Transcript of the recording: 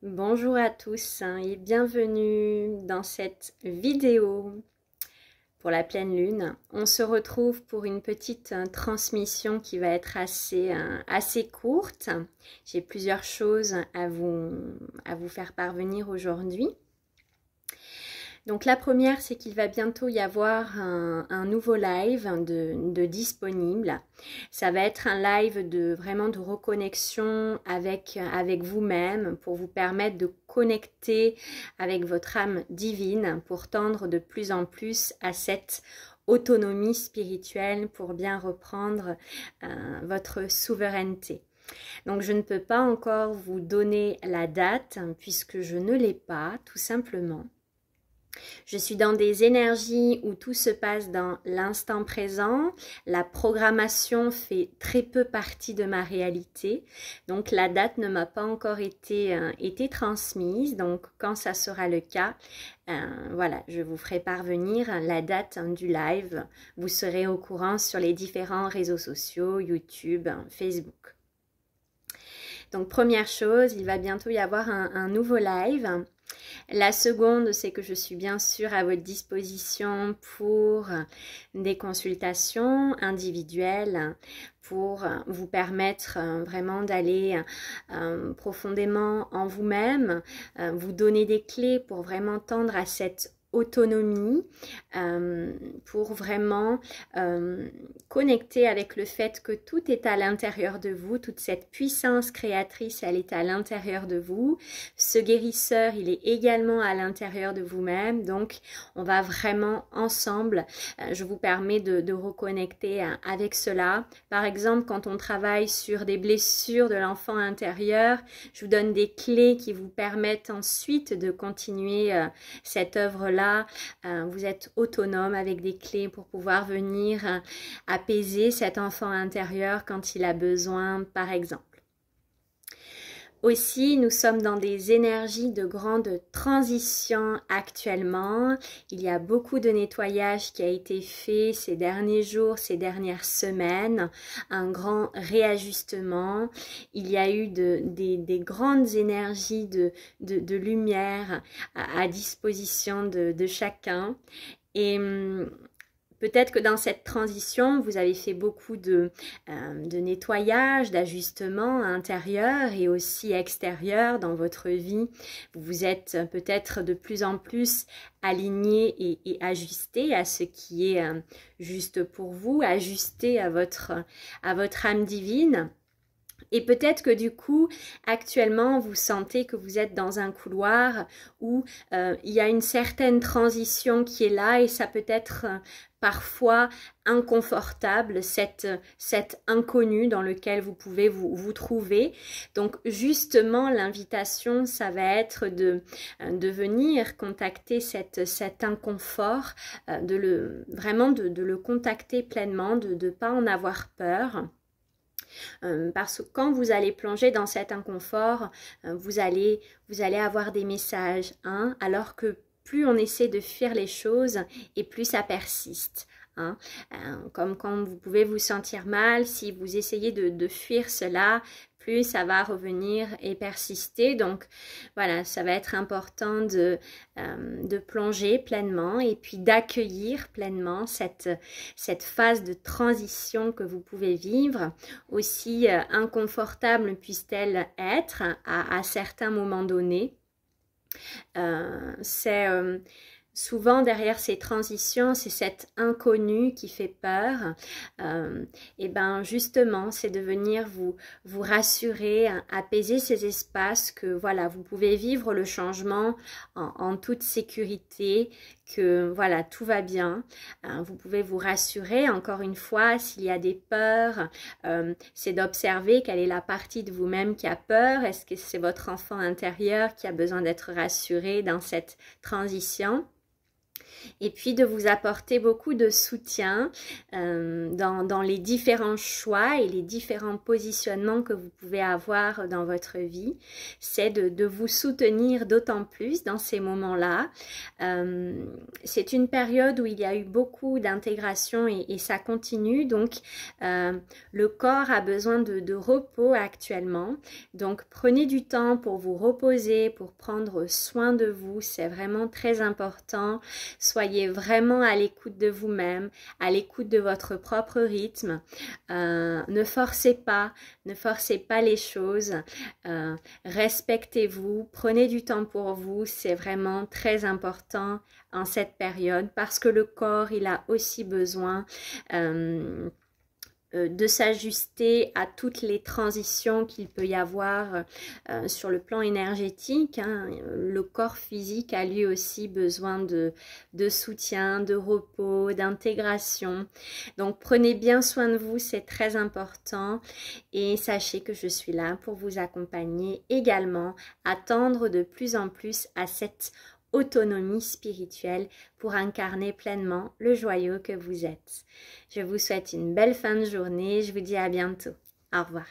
Bonjour à tous et bienvenue dans cette vidéo pour la pleine lune. On se retrouve pour une petite transmission qui va être assez courte. J'ai plusieurs choses à vous faire parvenir aujourd'hui. Donc la première, c'est qu'il va bientôt y avoir un nouveau live de disponible. Ça va être un live vraiment de reconnexion avec vous-même pour vous permettre de connecter avec votre âme divine pour tendre de plus en plus à cette autonomie spirituelle pour bien reprendre votre souveraineté. Donc je ne peux pas encore vous donner la date puisque je ne l'ai pas tout simplement. Je suis dans des énergies où tout se passe dans l'instant présent. La programmation fait très peu partie de ma réalité. Donc la date ne m'a pas encore été transmise. Donc quand ça sera le cas, voilà, je vous ferai parvenir la date du live. Vous serez au courant sur les différents réseaux sociaux, YouTube, Facebook. Donc première chose, il va bientôt y avoir un nouveau live. La seconde, c'est que je suis bien sûr à votre disposition pour des consultations individuelles, pour vous permettre vraiment d'aller profondément en vous-même, vous donner des clés pour vraiment tendre à cette autonomie, pour vraiment connecter avec le fait que tout est à l'intérieur de vous, toute cette puissance créatrice, elle est à l'intérieur de vous. Ce guérisseur, il est également à l'intérieur de vous-même, donc on va vraiment ensemble, je vous permets de reconnecter avec cela. Par exemple, quand on travaille sur des blessures de l'enfant intérieur, je vous donne des clés qui vous permettent ensuite de continuer cette œuvre-là. Vous êtes autonome avec des clés pour pouvoir venir apaiser cet enfant intérieur quand il a besoin, par exemple. Aussi, nous sommes dans des énergies de grande transition actuellement. Il y a beaucoup de nettoyage qui a été fait ces derniers jours, ces dernières semaines. Un grand réajustement. Il y a eu des grandes énergies de lumière à disposition de chacun. Et peut-être que dans cette transition, vous avez fait beaucoup de nettoyage, d'ajustement intérieur et aussi extérieur dans votre vie. Vous êtes peut-être de plus en plus aligné et ajusté à ce qui est juste pour vous, ajusté à votre âme divine. Et peut-être que du coup, actuellement, vous sentez que vous êtes dans un couloir où il y a une certaine transition qui est là et ça peut être parfois inconfortable, cet inconnu dans lequel vous pouvez vous trouver. Donc justement, l'invitation, ça va être de venir contacter cet inconfort, vraiment de le contacter pleinement, de ne pas en avoir peur. Parce que quand vous allez plonger dans cet inconfort, vous allez avoir des messages, hein, alors que plus on essaie de fuir les choses et plus ça persiste. Hein. Comme quand vous pouvez vous sentir mal, si vous essayez de fuir cela, plus ça va revenir et persister. Donc voilà, ça va être important de plonger pleinement et puis d'accueillir pleinement cette phase de transition que vous pouvez vivre, aussi inconfortable puisse-t-elle être à certains moments donnés. Souvent derrière ces transitions, c'est cet inconnu qui fait peur. Et ben justement, c'est de venir vous rassurer, apaiser ces espaces que voilà, vous pouvez vivre le changement en toute sécurité, que voilà, tout va bien. Vous pouvez vous rassurer, encore une fois, s'il y a des peurs, c'est d'observer quelle est la partie de vous-même qui a peur. Est-ce que c'est votre enfant intérieur qui a besoin d'être rassuré dans cette transition? et puis de vous apporter beaucoup de soutien dans les différents choix et les différents positionnements que vous pouvez avoir dans votre vie. C'est de vous soutenir d'autant plus dans ces moments-là. C'est une période où il y a eu beaucoup d'intégration et ça continue, donc le corps a besoin de repos actuellement. Donc prenez du temps pour vous reposer, pour prendre soin de vous, c'est vraiment très important. Soyez vraiment à l'écoute de vous-même, à l'écoute de votre propre rythme. Ne forcez pas les choses. Respectez-vous, prenez du temps pour vous, c'est vraiment très important en cette période parce que le corps, il a aussi besoin de s'ajuster à toutes les transitions qu'il peut y avoir sur le plan énergétique. Le corps physique a lui aussi besoin de soutien, de repos, d'intégration. Donc prenez bien soin de vous, c'est très important. Et sachez que je suis là pour vous accompagner également à tendre de plus en plus à cette autonomie spirituelle pour incarner pleinement le joyau que vous êtes. Je vous souhaite une belle fin de journée, je vous dis à bientôt. Au revoir.